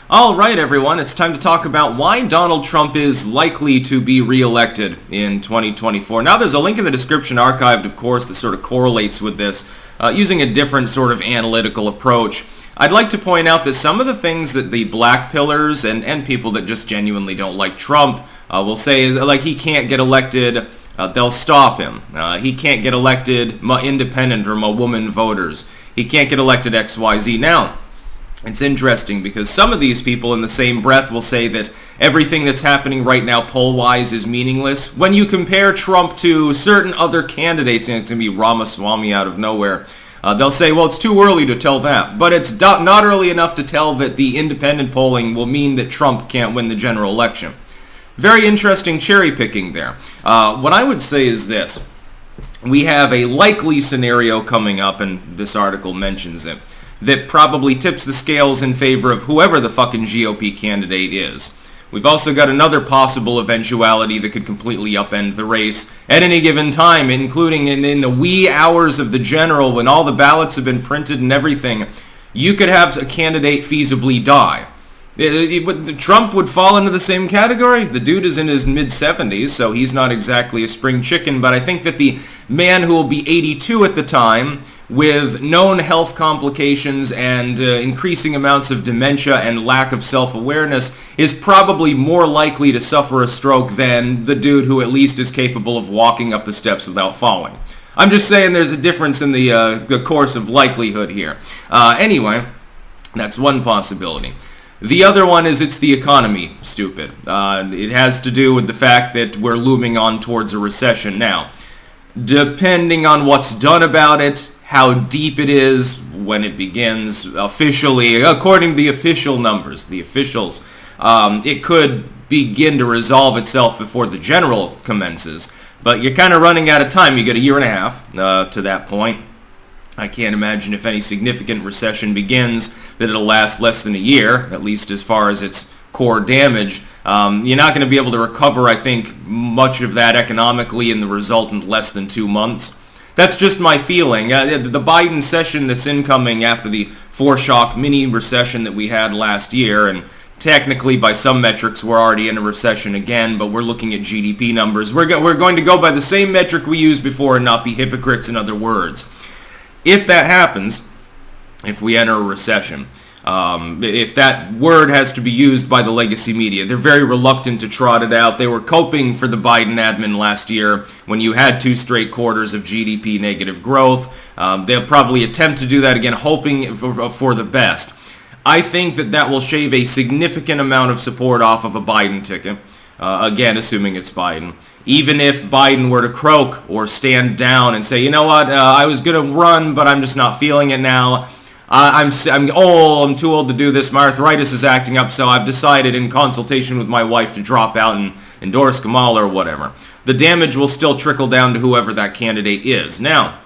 All right, everyone, it's time to talk about why Donald Trump is likely to be reelected in 2024. Now, there's a link in the description archived, of course, that sort of correlates with this, using a different sort of analytical approach. I'd like to point out that some of the things that the black pillars and people that just genuinely don't like Trump will say is, like, he can't get elected, they'll stop him. He can't get elected, independent or woman voters. He can't get elected XYZ. Now, it's interesting because some of these people in the same breath will say that everything that's happening right now poll-wise is meaningless. When you compare Trump to certain other candidates, and it's going to be Ramaswamy out of nowhere, they'll say, well, it's too early to tell that. But it's not early enough to tell that the independent polling will mean that Trump can't win the general election. Very interesting cherry picking there. What I would say is this. We have a likely scenario coming up, and this article mentions it, that probably tips the scales in favor of whoever the fucking GOP candidate is. We've also got another possible eventuality that could completely upend the race at any given time, including in the wee hours of the general when all the ballots have been printed and everything. You could have a candidate feasibly die. Trump would fall into the same category. The dude is in his mid-70s, so he's not exactly a spring chicken, but I think that the man who will be 82 at the time, with known health complications and increasing amounts of dementia and lack of self-awareness, is probably more likely to suffer a stroke than the dude who at least is capable of walking up the steps without falling. I'm just saying there's a difference in the course of likelihood here. Anyway, that's one possibility. The other one is it's the economy, stupid. It has to do with the fact that we're looming on towards a recession now. Depending on what's done about it, how deep it is, when it begins officially, according to the official numbers, the officials, it could begin to resolve itself before the general commences. But you're kind of running out of time. You get a year and a half to that point. I can't imagine if any significant recession begins that it'll last less than a year, at least as far as its core damage. You're not going to be able to recover, I think, much of that economically in the resultant less than 2 months. That's just my feeling. The Biden session that's incoming after the foreshock mini recession that we had last year, and technically by some metrics we're already in a recession again, but we're looking at GDP numbers. We're going to go by the same metric we used before and not be hypocrites, in other words. If that happens, if we enter a recession, if that word has to be used by the legacy media, they're very reluctant to trot it out. They were coping for the Biden admin last year when you had 2 straight quarters of GDP negative growth. They'll probably attempt to do that again, hoping for the best. I think that will shave a significant amount of support off of a Biden ticket. Again, assuming it's Biden. Even if Biden were to croak or stand down and say, you know what, I was going to run, but I'm just not feeling it now. I'm too old to do this. My arthritis is acting up, so I've decided in consultation with my wife to drop out and endorse Kamala or whatever. The damage will still trickle down to whoever that candidate is. Now,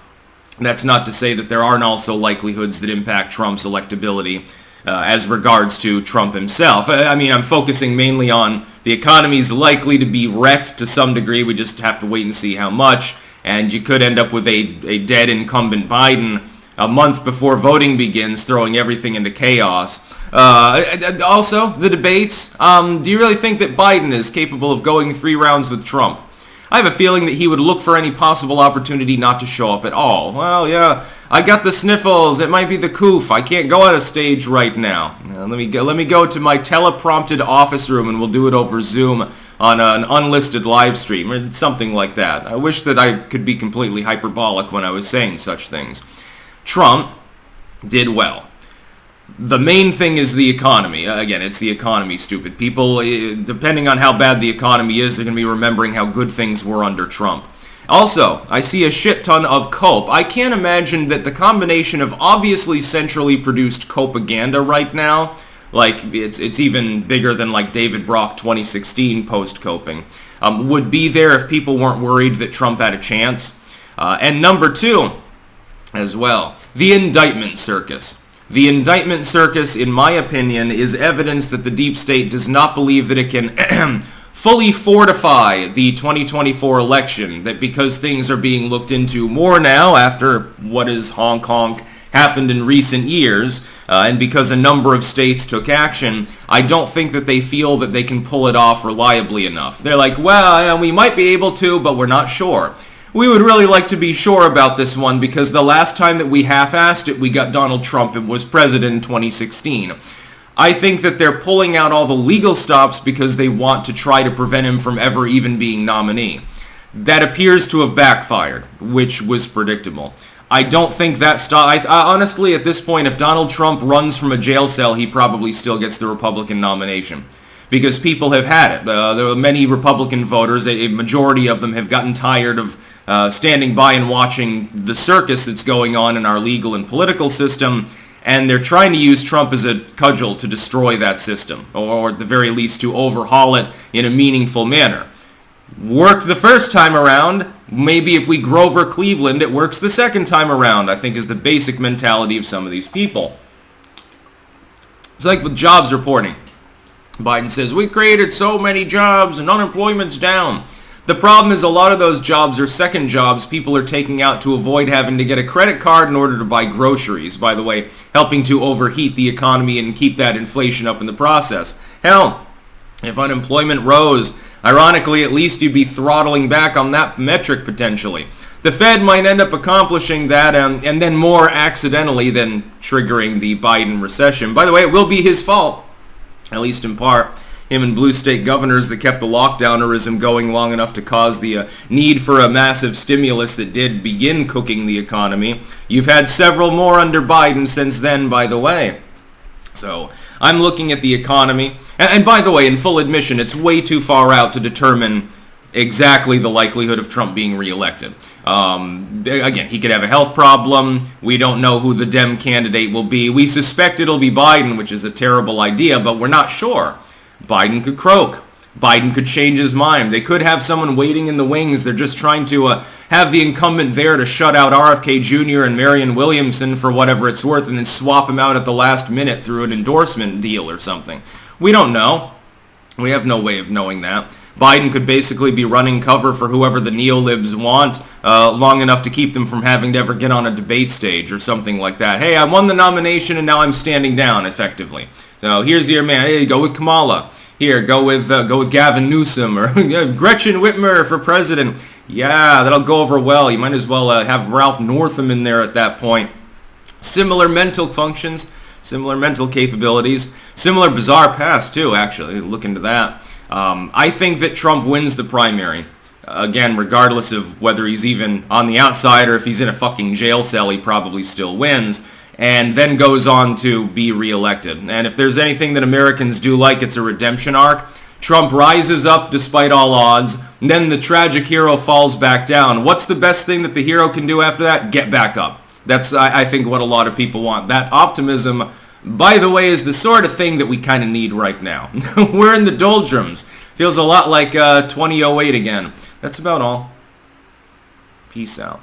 that's not to say that there aren't also likelihoods that impact Trump's electability as regards to Trump himself. I mean, I'm focusing mainly on the economy's likely to be wrecked to some degree. We just have to wait and see how much. And you could end up with a dead incumbent Biden a month before voting begins, throwing everything into chaos. Also, the debates. Do you really think that Biden is capable of going 3 rounds with Trump? I have a feeling that he would look for any possible opportunity not to show up at all. Well, yeah, I got the sniffles. It might be the coof. I can't go on a stage right now. Let me go to my teleprompted office room and we'll do it over Zoom on an unlisted live stream or something like that. I wish that I could be completely hyperbolic when I was saying such things. Trump did well. The main thing is the economy. Again, it's the economy, stupid. People, depending on how bad the economy is, they're going to be remembering how good things were under Trump. Also, I see a shit ton of cope. I can't imagine that the combination of obviously centrally produced copaganda right now, like it's even bigger than like David Brock 2016 post-coping, would be there if people weren't worried that Trump had a chance. And number 2, as well, the indictment circus. The indictment circus, in my opinion, is evidence that the deep state does not believe that it can fully fortify the 2024 election, that because things are being looked into more now after what is honk honk happened in recent years, and because a number of states took action, I don't think that they feel that they can pull it off reliably enough. They're like, well, we might be able to, but we're not sure. We would really like to be sure about this one because the last time that we half-assed it, we got Donald Trump and was president in 2016. I think that they're pulling out all the legal stops because they want to try to prevent him from ever even being nominee. That appears to have backfired, which was predictable. I don't think that honestly, at this point, if Donald Trump runs from a jail cell, he probably still gets the Republican nomination. Because people have had it. There are many Republican voters, a majority of them have gotten tired of standing by and watching the circus that's going on in our legal and political system, and they're trying to use Trump as a cudgel to destroy that system, or at the very least to overhaul it in a meaningful manner. Worked the first time around. Maybe if we Grover Cleveland, it works the second time around, I think is the basic mentality of some of these people. It's like with jobs reporting. Biden says, we created so many jobs and unemployment's down. The problem is a lot of those jobs are second jobs people are taking out to avoid having to get a credit card in order to buy groceries, by the way, helping to overheat the economy and keep that inflation up in the process. Hell, if unemployment rose, ironically, at least you'd be throttling back on that metric potentially. The Fed might end up accomplishing that and then more accidentally than triggering the Biden recession. By the way, it will be his fault, at least in part. Him and blue state governors that kept the lockdownerism going long enough to cause the need for a massive stimulus that did begin cooking the economy. You've had several more under Biden since then, by the way. So I'm looking at the economy. And by the way, in full admission, it's way too far out to determine exactly the likelihood of Trump being reelected. Again, he could have a health problem. We don't know who the Dem candidate will be. We suspect it'll be Biden, which is a terrible idea, but we're not sure. Biden could croak. Biden could change his mind. They could have someone waiting in the wings. They're just trying to have the incumbent there to shut out RFK Jr. and Marianne Williamson for whatever it's worth and then swap him out at the last minute through an endorsement deal or something. We don't know. We have no way of knowing that. Biden could basically be running cover for whoever the neolibs want long enough to keep them from having to ever get on a debate stage or something like that. Hey, I won the nomination and now I'm standing down effectively. So here's your man. Hey, go with Kamala. Here, go with Gavin Newsom or Gretchen Whitmer for president. Yeah, that'll go over well. You might as well have Ralph Northam in there at that point. Similar mental functions, similar mental capabilities, similar bizarre past too, actually. Look into that. I think that Trump wins the primary. Again, regardless of whether he's even on the outside or if he's in a fucking jail cell, he probably still wins. And then goes on to be reelected. And if there's anything that Americans do like, it's a redemption arc. Trump rises up despite all odds, and then the tragic hero falls back down. What's the best thing that the hero can do after that? Get back up. That's, I think, what a lot of people want. That optimism, by the way, is the sort of thing that we kind of need right now. We're in the doldrums. Feels a lot like 2008 again. That's about all. Peace out.